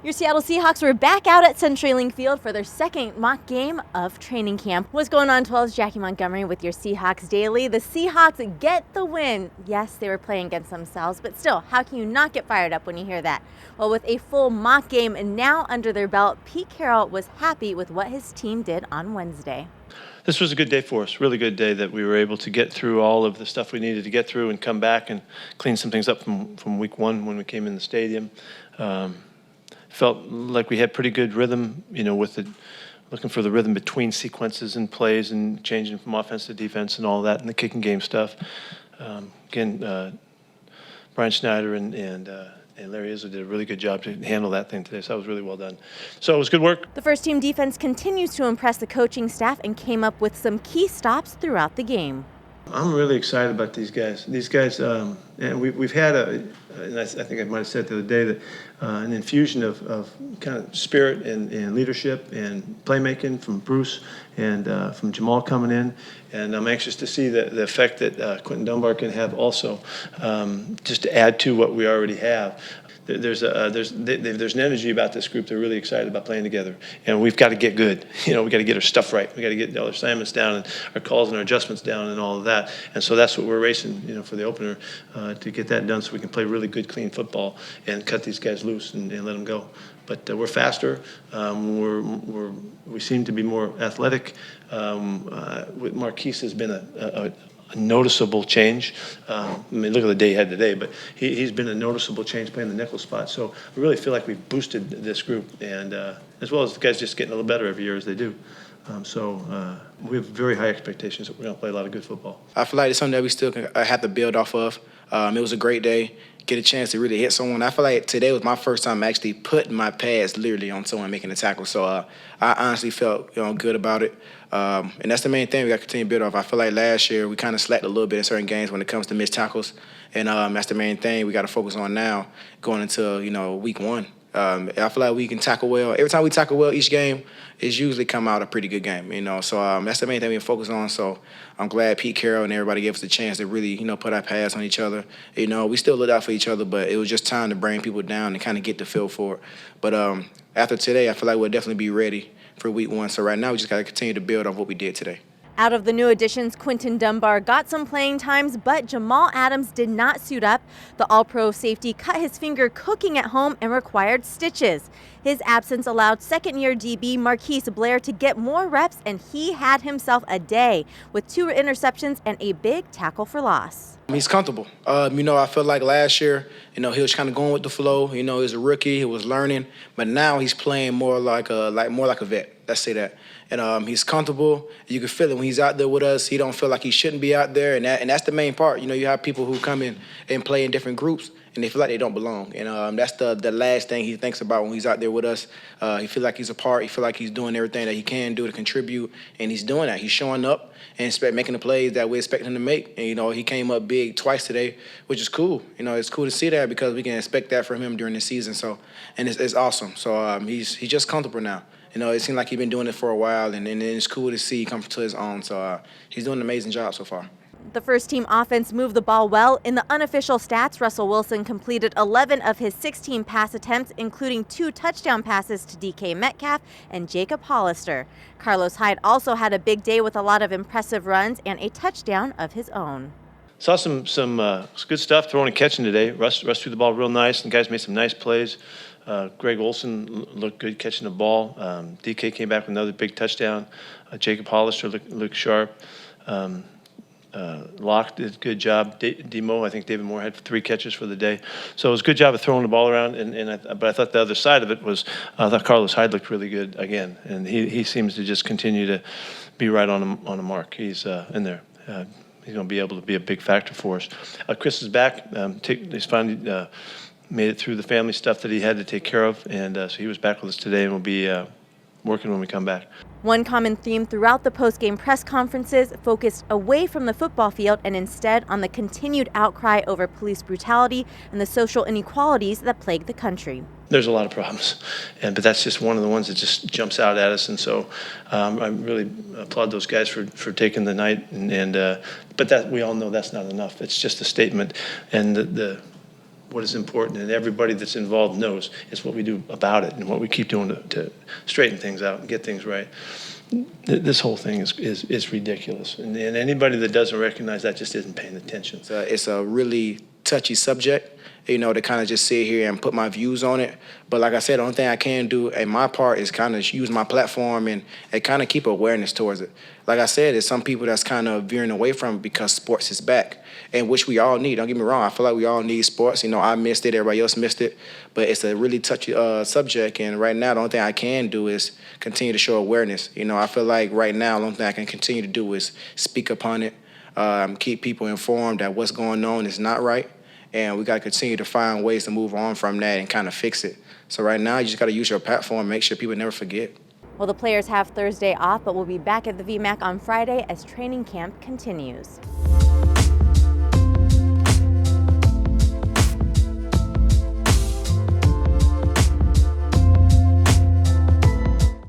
Your Seattle Seahawks were back out at CenturyLink Field for their second mock game of training camp. What's going on, 12's Jackie Montgomery with your Seahawks Daily. The Seahawks get the win. Yes, they were playing against themselves, but still, how can you not get fired up when you hear that? Well, with a full mock game now under their belt, Pete Carroll was happy with what his team did on Wednesday. This was a good day for us, really good day that we were able to get through all of the stuff we needed to get through and come back and clean some things up from week one when we came in the stadium. Felt like we had pretty good rhythm, with looking for the rhythm between sequences and plays and changing from offense to defense and all that, and the kicking game stuff. Brian Schneider and Larry Izzo did a really good job to handle that thing today, so that was really well done. So it was good work. The first team defense continues to impress the coaching staff and came up with some key stops throughout the game. I'm really excited about these guys. These guys, and we've had and I think I might have said the other day that an infusion of kind of spirit and leadership and playmaking from Bruce and from Jamal coming in, and I'm anxious to see the effect that Quinton Dunbar can have also, just to add to what we already have. There's an energy about this group. They're really excited about playing together, and we've got to get good. We got to get our stuff right. We got to get all our assignments down and our calls and our adjustments down and all of that. And so that's what we're racing, for the opener, to get that done so we can play really good, clean football and cut these guys loose and let them go. But we're faster. We seem to be more athletic. Marquise has been a noticeable change. Look at the day he had today, but he's been a noticeable change playing the nickel spot. So we really feel like we've boosted this group, and as well as the guys just getting a little better every year as they do. So we have very high expectations that we're going to play a lot of good football. I feel like it's something that we still have to build off of. It was a great day. Get a chance to really hit someone. I feel like today was my first time actually putting my pads literally on someone making a tackle. So I honestly felt good about it. And that's the main thing we got to continue to build off. I feel like last year we kind of slacked a little bit in certain games when it comes to missed tackles. And that's the main thing we got to focus on now going into, week one. I feel like we can tackle well. Every time we tackle well each game, it's usually come out a pretty good game, So that's the main thing we focus on. So I'm glad Pete Carroll and everybody gave us a chance to really, put our pads on each other. We still looked out for each other, but it was just time to bring people down and kind of get the feel for it. But after today, I feel like we'll definitely be ready for week one. So right now, we just got to continue to build on what we did today. Out of the new additions, Quinton Dunbar got some playing times, but Jamal Adams did not suit up. The All-Pro safety cut his finger cooking at home and required stitches. His absence allowed second-year DB Marquise Blair to get more reps, and he had himself a day with 2 interceptions and a big tackle for loss. He's comfortable. I feel like last year, he was kind of going with the flow. He was a rookie, he was learning, but now he's playing more like a vet. Let's say that. And he's comfortable. You can feel it when he's out there with us. He don't feel like he shouldn't be out there, and that's the main part. You have people who come in and play in different groups, and they feel like they don't belong. And that's the last thing he thinks about when he's out there with us. He feels like he's a part. He feels like he's doing everything that he can do to contribute, and he's doing that. He's showing up and making the plays that we expect him to make. And, he came up big twice today, which is cool. It's cool to see that because we can expect that from him during the season. So, and it's awesome. So he's just comfortable now. It seems like he's been doing it for a while, and it's cool to see he come to his own. So he's doing an amazing job so far. The first team offense moved the ball well. In the unofficial stats, Russell Wilson completed 11 of his 16 pass attempts, including 2 touchdown passes to DK Metcalf and Jacob Hollister. Carlos Hyde also had a big day with a lot of impressive runs and a touchdown of his own. Saw some good stuff throwing and catching today. Russ threw the ball real nice, and the guys made some nice plays. Greg Olsen looked good catching the ball. DK came back with another big touchdown. Jacob Hollister looked sharp. Locke did a good job. Demo, I think David Moore had 3 catches for the day. So it was a good job of throwing the ball around. But I thought the other side of it was I thought Carlos Hyde looked really good again. And he seems to just continue to be right on the mark. He's in there. He's going to be able to be a big factor for us. Chris is back. He's finally made it through the family stuff that he had to take care of. And so he was back with us today and will be working when we come back. One common theme throughout the post-game press conferences focused away from the football field and instead on the continued outcry over police brutality and the social inequalities that plague the country. There's a lot of problems, but that's just one of the ones that just jumps out at us. And so I really applaud those guys for taking the night. But that we all know that's not enough. It's just a statement, and the what is important, and everybody that's involved knows. It's what we do about it and what we keep doing to straighten things out and get things right. This whole thing is ridiculous, and anybody that doesn't recognize that just isn't paying attention. It's a really touchy subject, to kind of just sit here and put my views on it. But like I said, the only thing I can do in my part is kind of use my platform and kind of keep awareness towards it. Like I said, there's some people that's kind of veering away from it because sports is back, and which we all need. Don't get me wrong. I feel like we all need sports. I missed it. Everybody else missed it. But it's a really touchy subject, and right now the only thing I can do is continue to show awareness. I feel like right now the only thing I can continue to do is speak upon it, keep people informed that what's going on is not right. And we got to continue to find ways to move on from that and kind of fix it. So right now, you just got to use your platform, make sure people never forget. Well, the players have Thursday off, but will be back at the VMAC on Friday as training camp continues.